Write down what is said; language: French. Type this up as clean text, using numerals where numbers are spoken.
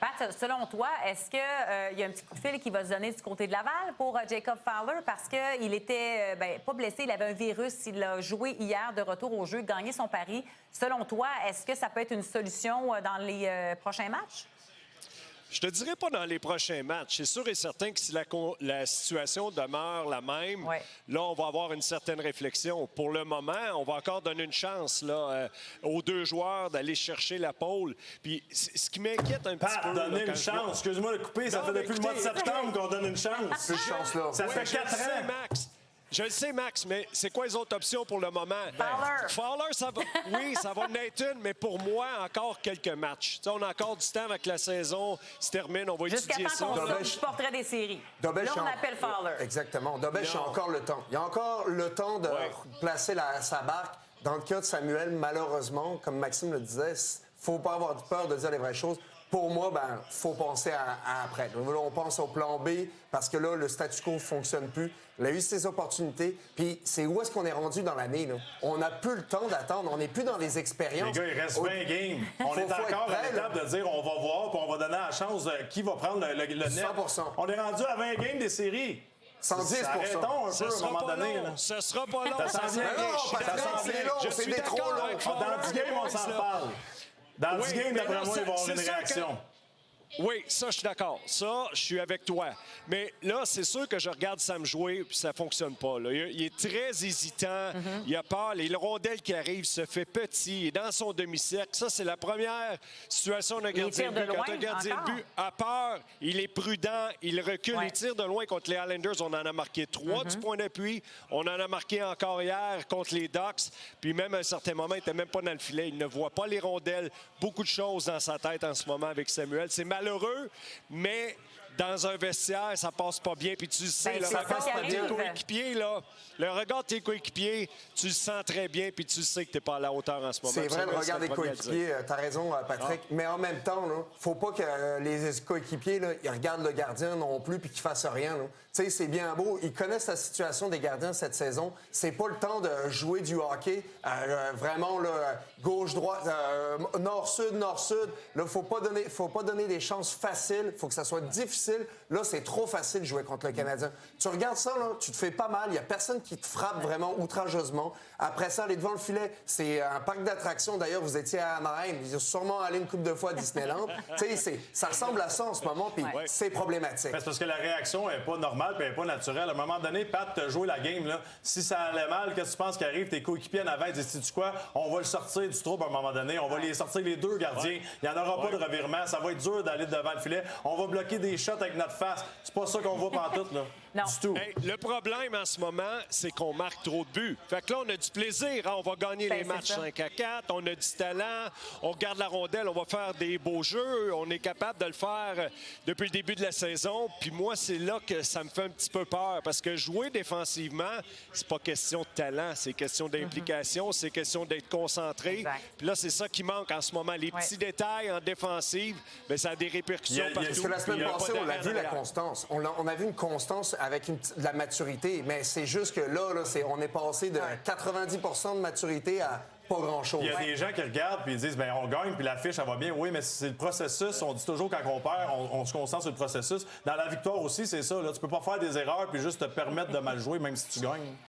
Pat, selon toi, est-ce qu'il y a un petit coup de fil qui va se donner du côté de Laval pour Jacob Fowler? Parce qu'il était pas blessé, il avait un virus. Il a joué hier de retour au jeu, gagné son pari. Selon toi, est-ce que ça peut être une solution dans les prochains matchs? Je te dirais pas dans les prochains matchs. C'est sûr et certain que si la situation demeure la même, là, on va avoir une certaine réflexion. Pour le moment, on va encore donner une chance là, aux deux joueurs d'aller chercher la pôle. Puis, ce qui m'inquiète un petit peu... donner une chance. Excuse-moi de couper, ça fait depuis le mois de septembre qu'on donne une chance. Plus de chance, là. Ça fait 4 ans. Max. Je le sais, Max, mais c'est quoi les autres options pour le moment? Fowler, ça va... Oui, ça va en être une, mais pour moi, encore quelques matchs. T'sais, on a encore du temps avec la saison se termine, on va étudier ça. Jusqu'à temps qu'on sorte du portrait des séries. Là, on appelle Fowler. Exactement. Dobech a encore le temps. Il y a encore le temps de placer sa barque. Dans le cas de Samuel, malheureusement, comme Maxime le disait, faut pas avoir peur de dire les vraies choses. Pour moi, faut penser à après. Là, on pense au plan B parce que là, le statu quo ne fonctionne plus. Il a eu ses opportunités. Puis c'est où est-ce qu'on est rendu dans l'année? Là? On n'a plus le temps d'attendre. On n'est plus dans les expériences. Les gars, il reste 20 games. On est encore à l'étape de dire on va voir puis on va donner la chance qui va prendre le net. 100%. On est rendu à 20 games des séries. 110%. Arrêtons un peu à un moment donné. Ce sera pas long. Ça s'en vient. C'est long. C'est trop long. Dans 10 games, on s'en parle. Dans 10 games, d'après moi, il va y avoir une réaction. Oui, ça, je suis d'accord. Ça, je suis avec toi. Mais là, c'est sûr que je regarde Sam jouer puis ça ne fonctionne pas. Là. Il est très hésitant. Il a peur. Les rondelles qui arrivent se fait petit. Il est dans son demi-cercle. Ça, c'est la première situation d'un gardien de but. Quand un gardien de but a peur, il est prudent, il recule. Il tire de loin contre les Islanders. On en a marqué 3 du point d'appui. On en a marqué encore hier contre les Ducks. Puis même à un certain moment, il n'était même pas dans le filet. Il ne voit pas les rondelles. Beaucoup de choses dans sa tête en ce moment avec Samuel. C'est malheureux, mais dans un vestiaire, ça passe pas bien. Puis tu le sais, le regard de tes coéquipiers, là, le regard de tes coéquipiers, tu le sens très bien, puis tu sais que tu n'es pas à la hauteur en ce moment. C'est vrai, le regard des coéquipiers, tu as raison, Patrick. Mais en même temps, il ne faut pas que les coéquipiers là, ils regardent le gardien non plus puis qu'ils fassent rien. Tu sais, c'est bien beau. Ils connaissent la situation des gardiens cette saison. C'est pas le temps de jouer du hockey vraiment là, gauche-droite, nord-sud, nord-sud. Là, faut pas donner des chances faciles. Il faut que ça soit difficile. Là, c'est trop facile de jouer contre le Canadien. Tu regardes ça, là, tu te fais pas mal. Il n'y a personne qui te frappe vraiment outrageusement. Après ça, aller devant le filet, c'est un parc d'attractions. D'ailleurs, vous étiez à Anaheim. Vous êtes sûrement allé une couple de fois à Disneyland. Ça ressemble à ça en ce moment, puis c'est problématique. C'est parce que la réaction n'est pas normale et elle n'est pas naturelle. À un moment donné, Pat, tu as joué la game. Là. Si ça allait mal, qu'est-ce que tu penses qui arrive? Tes coéquipiers en avant, ils disent, sais-tu quoi? On va le sortir du trouble à un moment donné. On va les sortir les deux gardiens. Il n'y en aura pas de revirement. Ça va être dur d'aller devant le filet. On va bloquer des shots avec notre face. C'est pas ça qu'on voit pantoute, là. Non. Du tout. Hey, le problème en ce moment, c'est qu'on marque trop de buts. Fait que là, on a du plaisir. Hein? On va gagner les matchs 5-4. On a du talent. On regarde la rondelle. On va faire des beaux jeux. On est capable de le faire depuis le début de la saison. Puis moi, c'est là que ça me fait un petit peu peur. Parce que jouer défensivement, c'est pas question de talent. C'est question d'implication. C'est question d'être concentré. Puis là, c'est ça qui manque en ce moment. Les petits détails en défensive, bien, ça a des répercussions partout. Parce que la semaine passée, on a vu la constance. On a vu une constance avec de la maturité. Mais c'est juste que là on est passé de 90% de maturité à pas grand-chose. Il y a des gens qui regardent et ils disent on gagne puis la fiche, ça va bien. Oui, mais c'est le processus. On dit toujours quand on perd, on se concentre sur le processus. Dans la victoire aussi, c'est ça. Là, tu peux pas faire des erreurs puis juste te permettre de mal jouer même si tu gagnes.